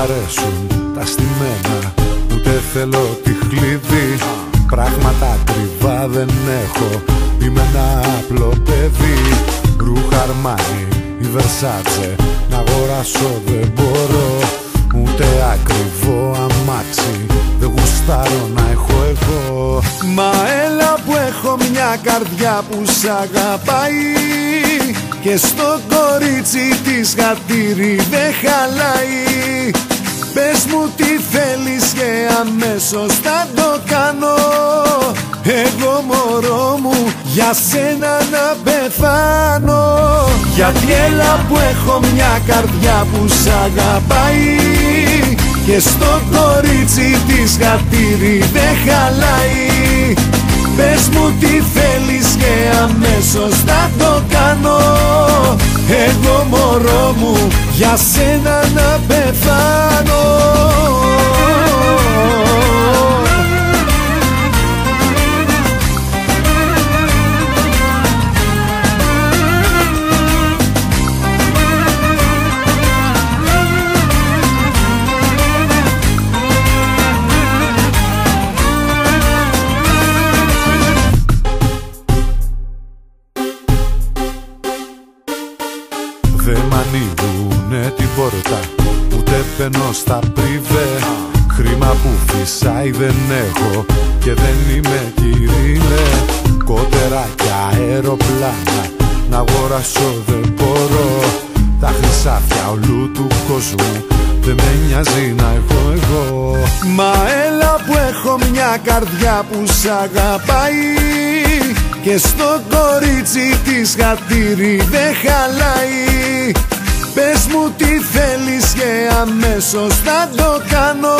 αρέσουν τα στημένα, ούτε θέλω τη χλίδι. Πράγματα ακριβά δεν έχω, είμαι ένα απλό παιδί. Ρούχα Αρμάνι ή Versace να αγοράσω δεν μπορώ, ούτε ακριβό αμάξι δεν γουστάρω να έχω εγώ. Μα έλα που έχω μια καρδιά που σ' αγαπάει, και στο κορίτσι της χατήρι δεν χαλάει. Πες μου τι θέλεις και αμέσως θα το κάνω, εγώ μωρό μου για σένα να πεθάνω. Γιατί έλα που έχω μια καρδιά που σ' αγαπάει, και στο κορίτσι της χατήρι δεν χαλάει. Πες μου τι θέλεις και αμέσως θα το κάνω, εγώ μωρό μου για σένα να πεθάνω. Δεν μ' ανοίγουνε την πόρτα, ούτε μπαίνω στα πριβέ. Χρήμα που φυσάει δεν έχω και δεν είμαι κυρίλε. Κότερα και αεροπλάνα να αγοράσω δεν μπορώ. Τα χρυσάφια όλου του κόσμου δεν με νοιάζει να έχω εγώ. Μα έλα που έχω μια καρδιά που σ' αγαπάει, και στο κορίτσι της χατήρι δεν χαλάει. Πες μου τι θέλεις και αμέσως θα το κάνω,